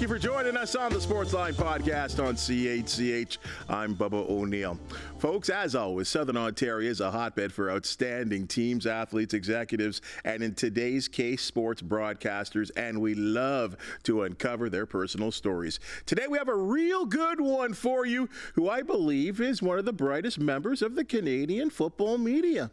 you for joining us on the Sportsline podcast on CHCH. I'm Bubba O'Neill. Folks, as always, Southern Ontario is a hotbed for outstanding teams, athletes, executives, and in today's case, sports broadcasters, and we love to uncover their personal stories. Today, we have a real good one for you, who I believe is one of the brightest members of the Canadian football media.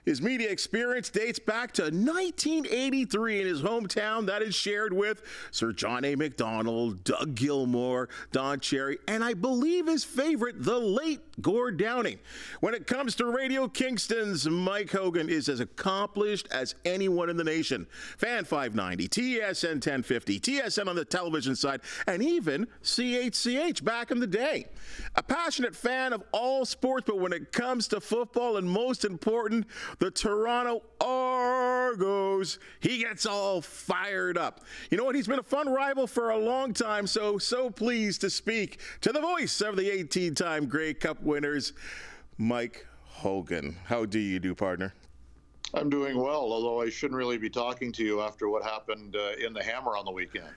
His media experience dates back to 1983 in his hometown that is shared with Sir John A. Macdonald, Doug Gilmour, Don Cherry, and I believe his favorite, the late Gord Downing. When it comes to Radio Kingston's Mike Hogan is as accomplished as anyone in the nation. Fan 590, TSN 1050, TSN on the television side, and even CHCH back in the day. A passionate fan of all sports, but when it comes to football and most important, the Toronto Argos, he gets all fired up. You know what? He's been a fun rival for a long time, so pleased to speak to the voice of the 18-time Grey Cup winners, Mike Hogan. How do you do, partner? I'm doing well, although I shouldn't really be talking to you after what happened in the Hammer on the weekend.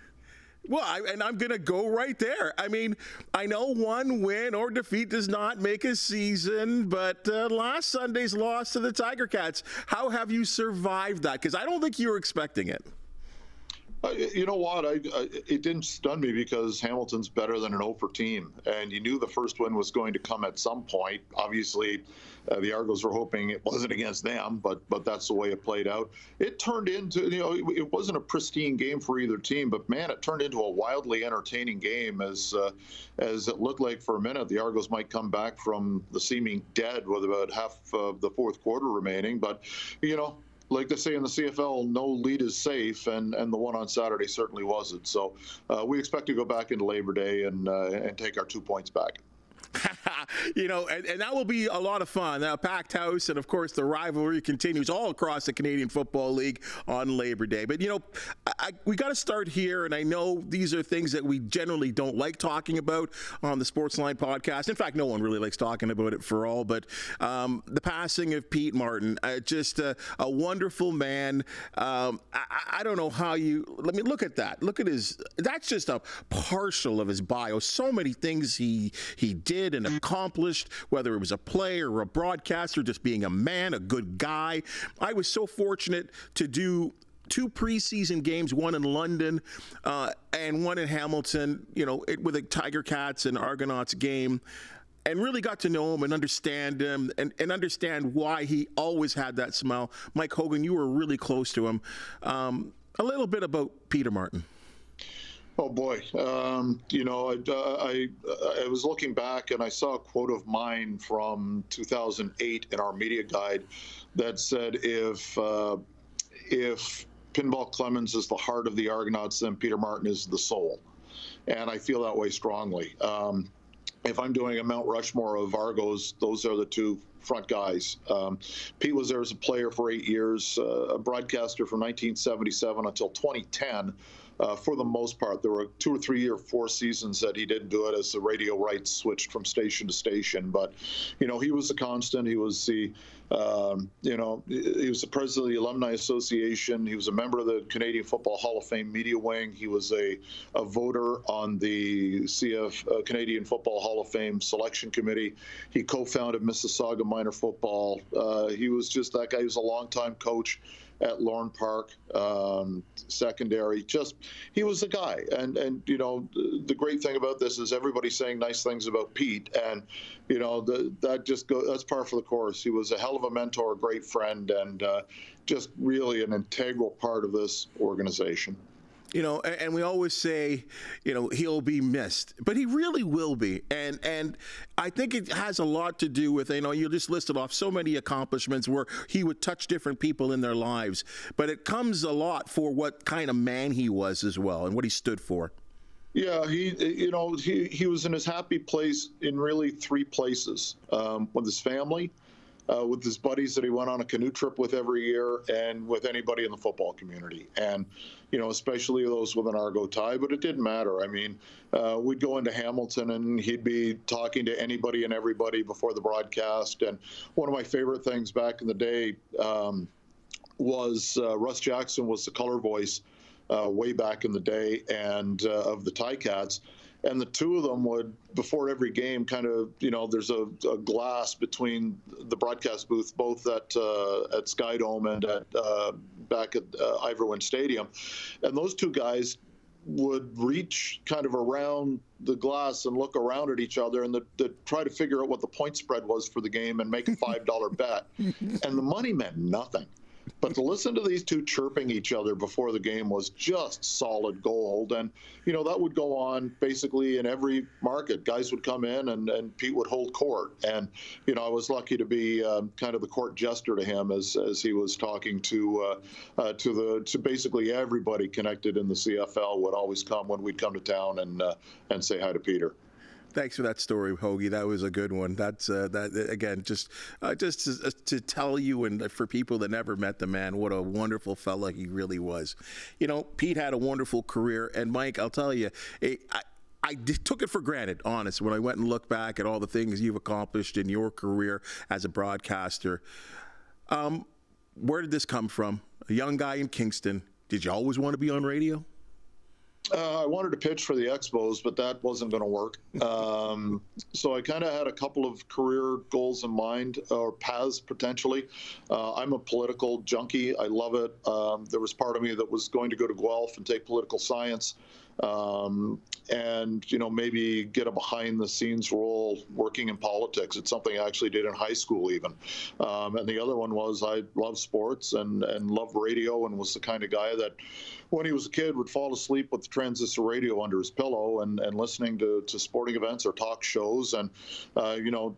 Well, I'm going to go right there. I mean, I know one win or defeat does not make a season, but last Sunday's loss to the Tiger Cats, how have you survived that? Because I don't think you were expecting it. You know what? It didn't stun me because Hamilton's better than an 0-for team, and you knew the first win was going to come at some point. Obviously, the Argos were hoping it wasn't against them, but that's the way it played out. It turned into, it wasn't a pristine game for either team, but man, it turned into a wildly entertaining game as it looked like for a minute the Argos might come back from the seeming dead with about half of the fourth quarter remaining, but like they say in the CFL, no lead is safe, and the one on Saturday certainly wasn't. So we expect to go back into Labor Day and take our 2 points back. And that will be a lot of fun. A packed house, and of course the rivalry continues all across the Canadian Football League on Labor Day. But we got to start here, and I know these are things that we generally don't like talking about on the Sportsline podcast. In fact, no one really likes talking about it for all. But the passing of Pete Martin, just a wonderful man. I don't know how let me look at that. Look at that's just a partial of his bio. So many things he did and accomplished, whether it was a player or a broadcaster, just being a man, a good guy. I was so fortunate to do 2 preseason games, one in London and one in Hamilton, with the Tiger Cats and Argonauts game, and really got to know him and understand him and understand why he always had that smile. Mike Hogan, you were really close to him. A little bit about Peter Martin. Oh boy, I was looking back and I saw a quote of mine from 2008 in our media guide that said, if Pinball Clemens is the heart of the Argonauts, then Peter Martin is the soul, and I feel that way strongly. If I'm doing a Mount Rushmore of Argos, those are the 2 front guys. Pete was there as a player for 8 years, a broadcaster from 1977 until 2010. For the most part, there were 2 or 3 or 4 seasons that he didn't do it as the radio rights switched from station to station. But, he was a constant. He was the, he was the president of the Alumni Association. He was a member of the Canadian Football Hall of Fame media wing. He was a voter on the Canadian Football Hall of Fame selection committee. He co-founded Mississauga Minor Football. He was just that guy. He was a longtime coach at Lorne Park, secondary. He was the guy. And the great thing about this is everybody's saying nice things about Pete, and that's par for the course. He was a hell of a mentor, a great friend, and just really an integral part of this organization. And we always say, he'll be missed, but he really will be. And I think it has a lot to do with, you just listed off so many accomplishments where he would touch different people in their lives, but it comes a lot for what kind of man he was as well and what he stood for. Yeah, he was in his happy place in really 3 places, with his family, with his buddies that he went on a canoe trip with every year, and with anybody in the football community. And, especially those with an Argo tie, but it didn't matter. I mean, we'd go into Hamilton and he'd be talking to anybody and everybody before the broadcast. And one of my favorite things back in the day was Russ Jackson was the color voice way back in the day, and of the Ticats. And the two of them would, before every game, kind of, there's a glass between the broadcast booth, both at Skydome and back at Ivor Stadium. And those two guys would reach kind of around the glass and look around at each other and try to figure out what the point spread was for the game and make a $5 bet. And the money meant nothing. But to listen to these two chirping each other before the game was just solid gold. And, that would go on basically in every market. Guys would come in and Pete would hold court. And, I was lucky to be kind of the court jester to him as he was talking to basically everybody connected in the CFL would always come when we'd come to town and say hi to Peter. Thanks for that story, Hoagie. That was a good one. That's that again, just to tell you and for people that never met the man, what a wonderful fella he really was. Pete had a wonderful career, and Mike, I'll tell you, I took it for granted, honest, when I went and looked back at all the things you've accomplished in your career as a broadcaster. Where did this come from? A young guy in Kingston. Did you always want to be on radio? I wanted to pitch for the Expos, but that wasn't going to work. So I kind of had a couple of career goals in mind, or paths potentially. I'm a political junkie. I love it. There was part of me that was going to go to Guelph and take political science. And maybe get a behind-the-scenes role working in politics. It's something I actually did in high school even. And the other one was I love sports and loved radio and was the kind of guy that when he was a kid would fall asleep with the transistor radio under his pillow and listening to sporting events or talk shows and,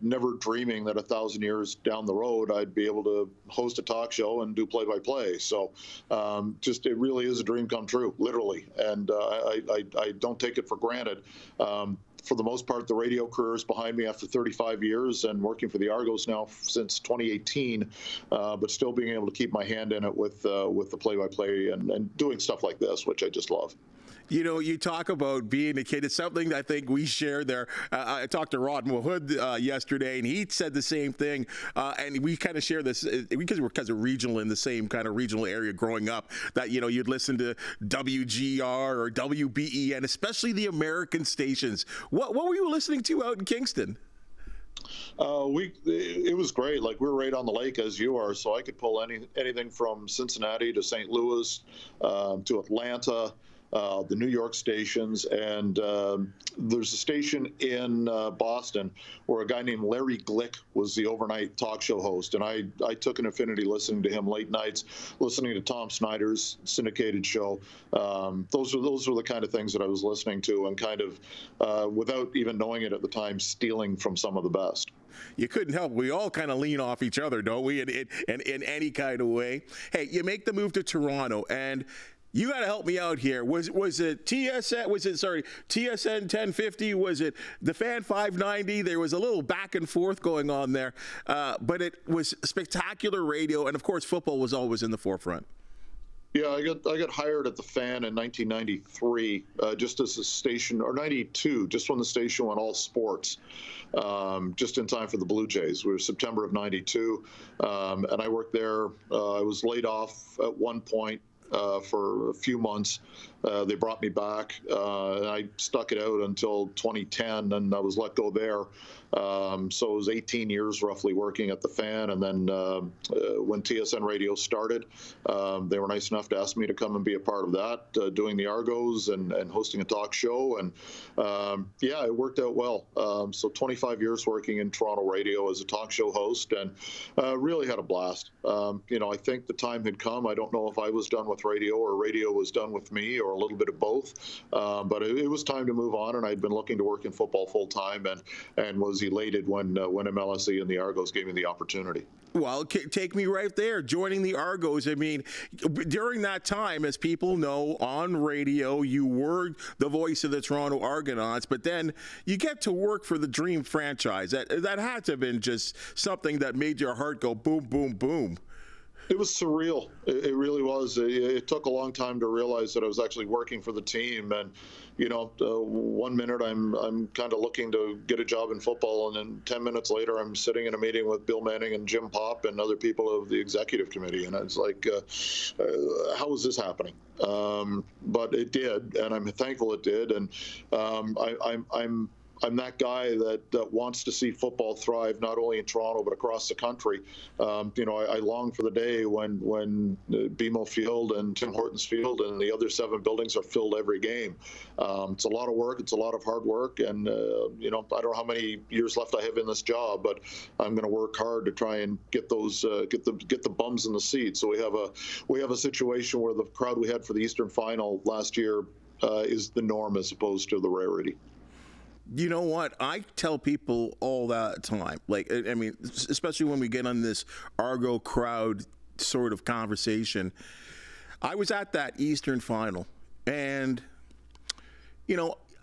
never dreaming that 1,000 years down the road I'd be able to host a talk show and do play-by-play. So it really is a dream come true, literally. And I don't take it for granted. For the most part, the radio career is behind me after 35 years and working for the Argos now since 2018, but still being able to keep my hand in it with the play-by-play and doing stuff like this, which I just love. You talk about being a kid. It's something I think we share there. I talked to Rod Mahood yesterday, and he said the same thing. And we kind of share this because we're regional in the same kind of regional area growing up. That you'd listen to WGR or WBEN, especially the American stations. What were you listening to out in Kingston? It was great. Like, we're right on the lake as you are, so I could pull anything from Cincinnati to St. Louis to Atlanta. The New York stations, and there's a station in Boston where a guy named Larry Glick was the overnight talk show host, and I took an affinity listening to him late nights, listening to Tom Snyder's syndicated show. Those were the kind of things that I was listening to, and kind of, without even knowing it at the time, stealing from some of the best. You couldn't help. We all kind of lean off each other, don't we, in any kind of way? Hey, you make the move to Toronto, and you got to help me out here. Was it TSN 1050? Was it the Fan 590? There was a little back and forth going on there, but it was spectacular radio, and of course, football was always in the forefront. Yeah, I got hired at the Fan in 1993, just as a station, or 92, just when the station went all sports, just in time for the Blue Jays. We were September of 92, and I worked there. I was laid off at one point. For a few months. They brought me back, and I stuck it out until 2010, and I was let go there. So it was 18 years roughly working at the Fan, and then when TSN Radio started, they were nice enough to ask me to come and be a part of that, doing the Argos and hosting a talk show, and yeah, it worked out well. So 25 years working in Toronto radio as a talk show host, and really had a blast. I think the time had come. I don't know if I was done with radio or radio was done with me, or a little bit of both, but it was time to move on, and I'd been looking to work in football full time, and was elated when MLSE and the Argos gave me the opportunity. Well, take me right there, joining the Argos. I mean, during that time, as people know, on radio, you were the voice of the Toronto Argonauts, but then you get to work for the dream franchise. That had to have been just something that made your heart go boom, boom, boom. It was surreal. It really was. It took a long time to realize that I was actually working for the team. And, 1 minute I'm kind of looking to get a job in football, and then 10 minutes later I'm sitting in a meeting with Bill Manning and Jim Popp and other people of the executive committee. And it's like, how is this happening? But it did, and I'm thankful it did. And I'm that guy that wants to see football thrive, not only in Toronto but across the country. I long for the day when BMO Field and Tim Hortons Field and the other 7 buildings are filled every game. It's a lot of work. It's a lot of hard work, and I don't know how many years left I have in this job, but I'm going to work hard to try and get those get the bums in the seats. So we have a situation where the crowd we had for the Eastern Final last year is the norm as opposed to the rarity. You know what? I tell people all that time. Like, I mean, especially when we get on this Argo crowd sort of conversation. I was at that Eastern Final, and,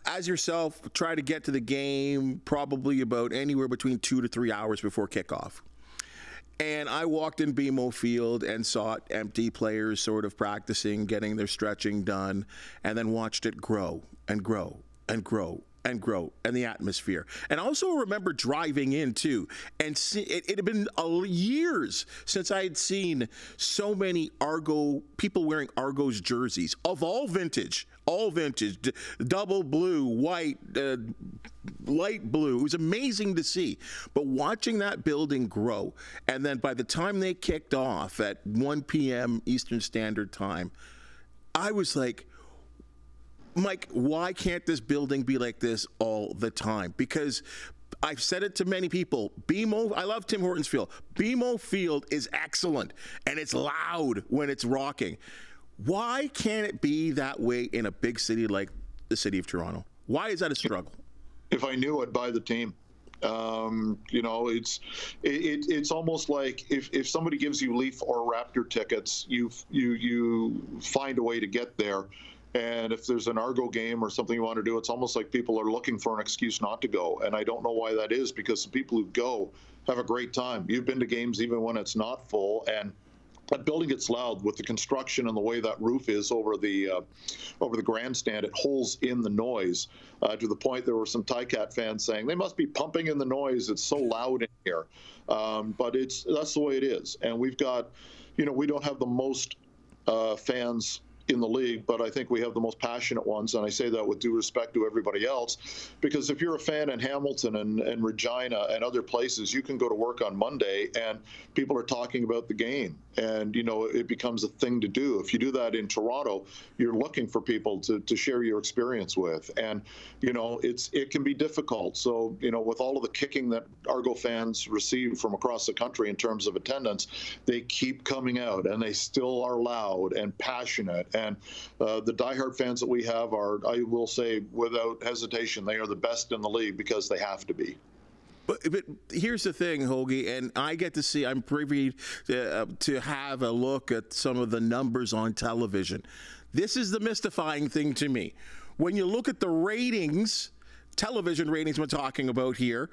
as yourself, try to get to the game probably about anywhere between 2 to 3 hours before kickoff. And I walked in BMO Field and saw it empty, players sort of practicing, getting their stretching done, and then watched it grow and grow and grow and grow, and the atmosphere. And I also remember driving in too, and it had been years since I had seen so many people wearing Argos jerseys of all vintage, double blue, white, light blue. It was amazing to see. But watching that building grow, and then by the time they kicked off at 1 p.m. Eastern Standard Time, I was like, Mike, why can't this building be like this all the time? Because I've said it to many people. I love Tim Hortons Field. BMO Field is excellent, and it's loud when it's rocking. Why can't it be that way in a big city like the city of Toronto? Why is that a struggle? If I knew, I'd buy the team. It's almost like if somebody gives you Leaf or Raptor tickets, you find a way to get there. And if there's an Argo game or something you want to do, it's almost like people are looking for an excuse not to go. And I don't know why that is, because the people who go have a great time. You've been to games even when it's not full, and that building gets loud with the construction and the way that roof is over the grandstand. It holds in the noise to the point there were some Ticat fans saying they must be pumping in the noise. It's so loud in here, but that's the way it is. And we've got, we don't have the most fans in the league, but I think we have the most passionate ones, and I say that with due respect to everybody else, because if you're a fan in Hamilton and Regina and other places, you can go to work on Monday and people are talking about the game, and it becomes a thing to do. If you do that in Toronto, you're looking for people to share your experience with, and it can be difficult. So with all of the kicking that Argo fans receive from across the country in terms of attendance, they keep coming out, and they still are loud and passionate. And the diehard fans that we have are, I will say, without hesitation, they are the best in the league because they have to be. But here's the thing, Hoagie, and I get to see, I'm privy to have a look at some of the numbers on television. This is the mystifying thing to me. When you look at the ratings, television ratings we're talking about here,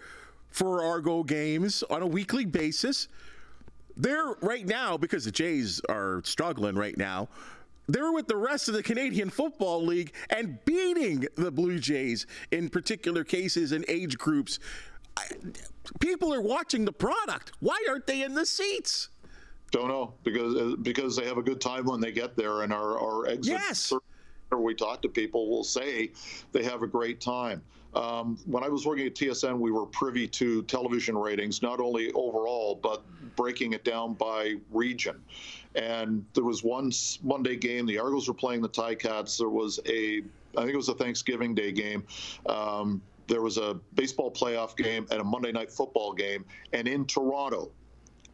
for Argo games on a weekly basis, they're right now, because the Jays are struggling right now, they're with the rest of the Canadian Football League and beating the Blue Jays in particular cases and age groups. People are watching the product. Why aren't they in the seats? Don't know, because they have a good time when they get there, and our exit. Yes. We talk to people will say they have a great time. When I was working at TSN, we were privy to television ratings, not only overall, but breaking it down by region. And there was one Monday game, the Argos were playing the Ticats. There was I think it was a Thanksgiving Day game. There was a baseball playoff game and a Monday Night Football game. And in Toronto,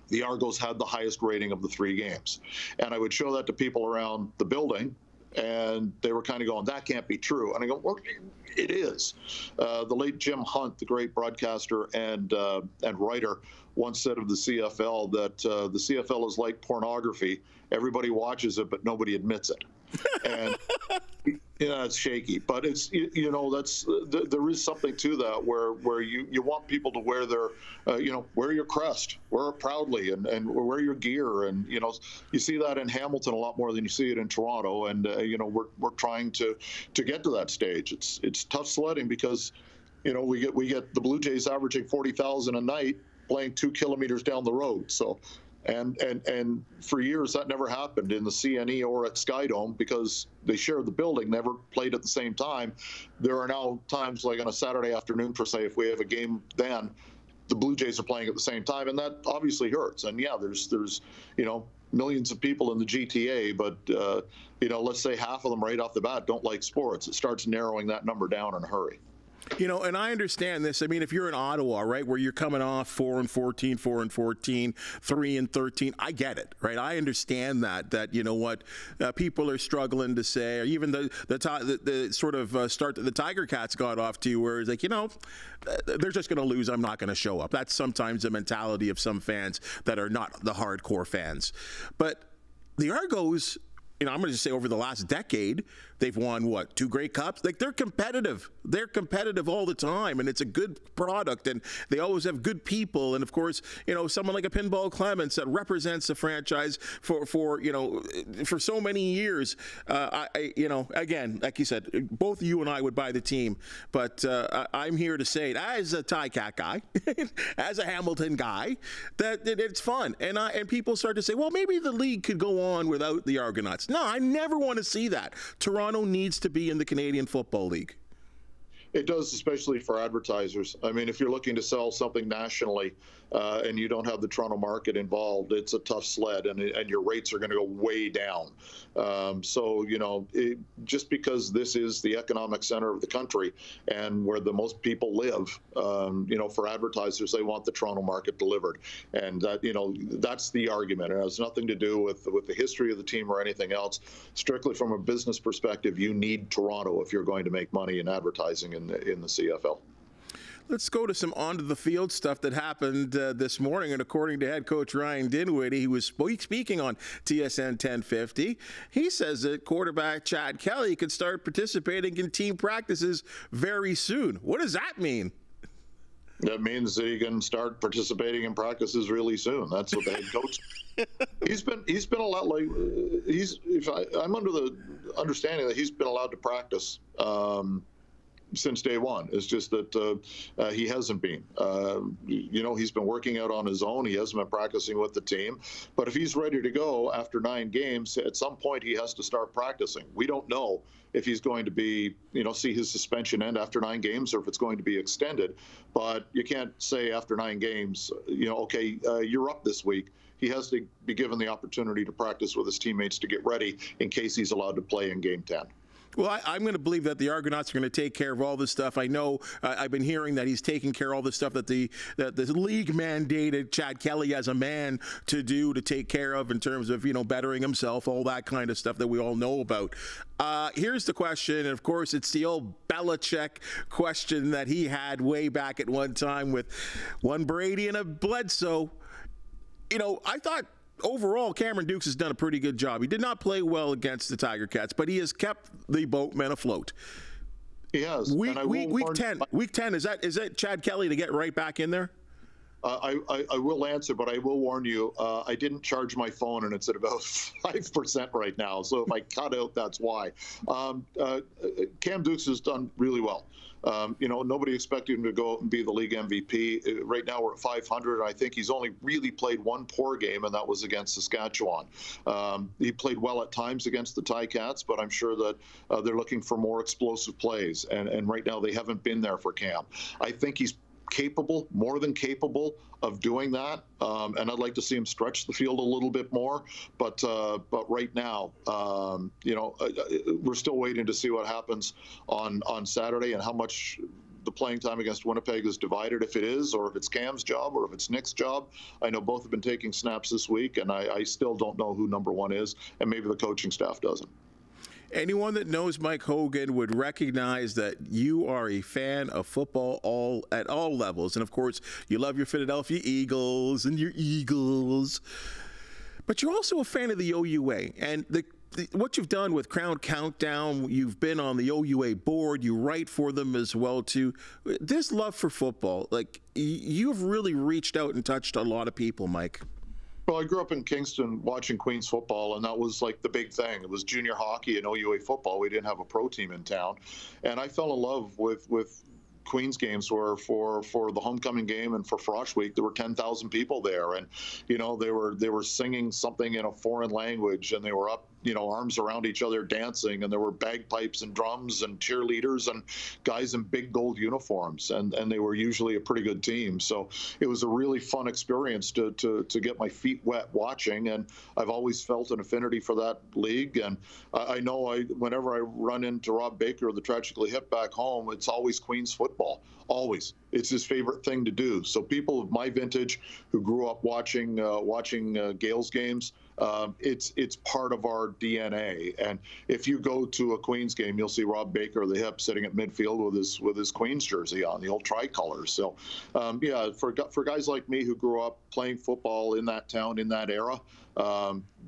the Argos had the highest rating of the 3 games. And I would show that to people around the building, and they were kind of going, that can't be true. And I go, well, it is. The late Jim Hunt, the great broadcaster and writer, once said of the CFL that the CFL is like pornography. Everybody watches it, but nobody admits it. And Yeah, it's shaky, but it's that's there is something to that where you want people to wear their wear your crest, wear it proudly, and wear your gear, and you see that in Hamilton a lot more than you see it in Toronto, and we're trying to get to that stage. It's tough sledding because we get the Blue Jays averaging 40,000 a night playing 2 kilometers down the road, so. And for years that never happened in the CNE or at Skydome because they shared the building, never played at the same time. There are now times like on a Saturday afternoon, per se, if we have a game then, the Blue Jays are playing at the same time, and that obviously hurts. And yeah, there's millions of people in the GTA, but let's say half of them right off the bat don't like sports. It starts narrowing that number down in a hurry. And I understand this. I mean, if you're in Ottawa, right, where you're coming off 4-14, 4-14, 3-13, I get it, right? I understand that people are struggling to say, or even the sort of start that the Tiger Cats got off to, where it's like, they're just going to lose. I'm not going to show up. That's sometimes the mentality of some fans that are not the hardcore fans. But the Argos, I'm going to just say over the last decade, they've won, 2 Grey Cups? Like, they're competitive. They're competitive all the time, and it's a good product, and they always have good people. And, of course, someone like a Pinball Clements that represents the franchise for so many years. Again, like you said, both you and I would buy the team, but I'm here to say it as a Ticat guy, as a Hamilton guy, that it's fun. And people start to say, well, maybe the league could go on without the Argonauts. No, I never want to see that. Toronto needs to be in the Canadian Football League. It does, especially for advertisers. I mean, if you're looking to sell something nationally and you don't have the Toronto market involved, it's a tough sled, and your rates are going to go way down. Just because this is the economic center of the country and where the most people live, for advertisers, they want the Toronto market delivered. And that's the argument. It has nothing to do with the history of the team or anything else. Strictly from a business perspective, you need Toronto if you're going to make money in advertising in the CFL. Let's go to some on-the-field stuff that happened this morning. And according to head coach Ryan Dinwiddie, he was speaking on TSN 1050. He says that quarterback Chad Kelly could start participating in team practices very soon. What does that mean? That means that he can start participating in practices really soon. That's what the head coach. He's been a lot like I'm under the understanding that he's been allowed to practice since day one. It's just that he hasn't been. He's been working out on his own. He hasn't been practicing with the team. But if he's ready to go after 9 games, at some point he has to start practicing. We don't know if he's going to be, see his suspension end after 9 games or if it's going to be extended. But you can't say after 9 games, you're up this week. He has to be given the opportunity to practice with his teammates to get ready in case he's allowed to play in Game 10. Well, I'm going to believe that the Argonauts are going to take care of all this stuff. I know I've been hearing that he's taking care of all the stuff that the league mandated Chad Kelly as a man to take care of in terms of, bettering himself, all that kind of stuff that we all know about. Here's the question, and of course it's the old Belichick question that he had way back at one time with one Brady and a Bledsoe. I thought overall, Cameron Dukes has done a pretty good job. He did not play well against the Tiger Cats, but he has kept the boatmen afloat. He has. Week 10, is that Chad Kelly to get right back in there? I will answer, but I will warn you, I didn't charge my phone, and it's at about 5% right now. So if I cut out, that's why. Cam Dukes has done really well. Nobody expected him to go out and be the league MVP. Right now we're at 500. I think he's only really played one poor game, and that was against Saskatchewan. He played well at times against the Ticats, but I'm sure that they're looking for more explosive plays. And right now they haven't been there for Cam. I think he's capable, more than capable of doing that, and I'd like to see him stretch the field a little bit more. But right now, we're still waiting to see what happens on Saturday and how much the playing time against Winnipeg is divided, if it is, or if it's Cam's job, or if it's Nick's job. I know both have been taking snaps this week, and I still don't know who number 1 is, and maybe the coaching staff doesn't. Anyone that knows Mike Hogan would recognize that you are a fan of football at all levels. And, of course, you love your Philadelphia Eagles and your Eagles. But you're also a fan of the OUA. And the what you've done with Crown Countdown, you've been on the OUA board, you write for them as well too. This love for football, like you've really reached out and touched a lot of people, Mike. Well, I grew up in Kingston watching Queens football, and that was like the big thing. It was junior hockey and OUA football. We didn't have a pro team in town. And I fell in love with Queens games were for the homecoming game and for Frosh Week. There were 10,000 people there, and you know they were singing something in a foreign language, and they were up, you know, arms around each other dancing, and there were bagpipes and drums and cheerleaders and guys in big gold uniforms, and they were usually a pretty good team. So it was a really fun experience to get my feet wet watching, and I've always felt an affinity for that league. And I know whenever I run into Rob Baker, the Tragically Hip, back home, it's always Queens football. Always. It's his favorite thing to do. So people of my vintage who grew up watching Gales games, it's part of our DNA. And if you go to a Queens game, you'll see Rob Baker, the Hip, sitting at midfield with his Queens jersey on, the old tricolors. So yeah, for guys like me who grew up playing football in that town, in that era,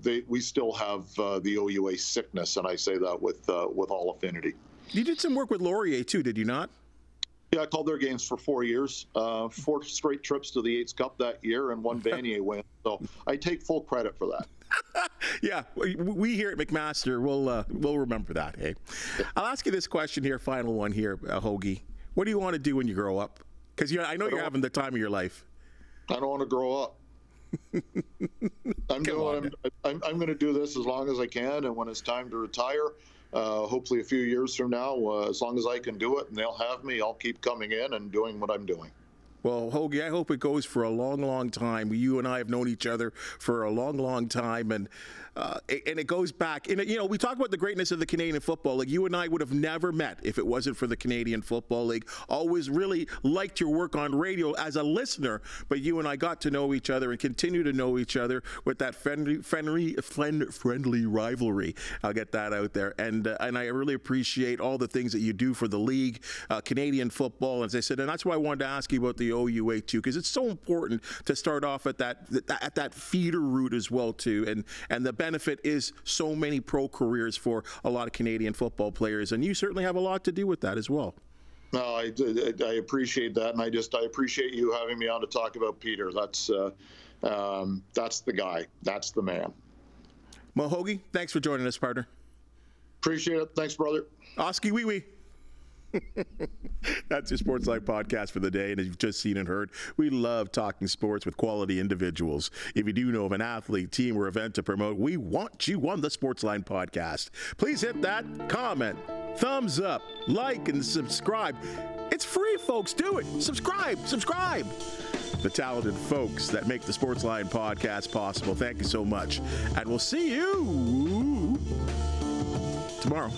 we still have the OUA sickness, and I say that with all affinity. You did some work with Laurier too, did you not? Yeah, I called their games for 4 years, 4 straight trips to the Yates Cup that year, and 1 Vanier win. So I take full credit for that. Yeah, we here at McMaster, we'll remember that. Hey, I'll ask you this question here, final one here, Hoagie. What do you want to do when you grow up? Because I know you're having the time of your life. I don't want to grow up. I'm going to do this as long as I can, and when it's time to retire, hopefully a few years from now, as long as I can do it and they'll have me, I'll keep coming in and doing what I'm doing. Well, Hoagie, I hope it goes for a long, long time. You and I have known each other for a long, long time, and it goes back. And you know, we talk about the greatness of the Canadian Football League. You and I would have never met if it wasn't for the Canadian Football League. Always really liked your work on radio as a listener, but you and I got to know each other and continue to know each other with that friendly rivalry. I'll get that out there, and I really appreciate all the things that you do for the league, Canadian football, as I said, and that's why I wanted to ask you about the OUA too, because it's so important to start off at that feeder route as well too, and the benefit is so many pro careers for a lot of Canadian football players, and you certainly have a lot to do with that as well. No, I appreciate that, and I appreciate you having me on to talk about Peter. That's the guy. That's the man. Well, Hoagie, thanks for joining us, partner. Appreciate it. Thanks, brother. Oski wee wee. That's your Sportsline podcast for the day, and as you've just seen and heard, we love talking sports with quality individuals. If you do know of an athlete, team, or event to promote, we want you on the Sportsline podcast. Please hit that comment, thumbs up, like, and subscribe. It's free, folks. Do it. Subscribe. The talented folks that make the Sportsline podcast possible, thank you so much, and we'll see you tomorrow.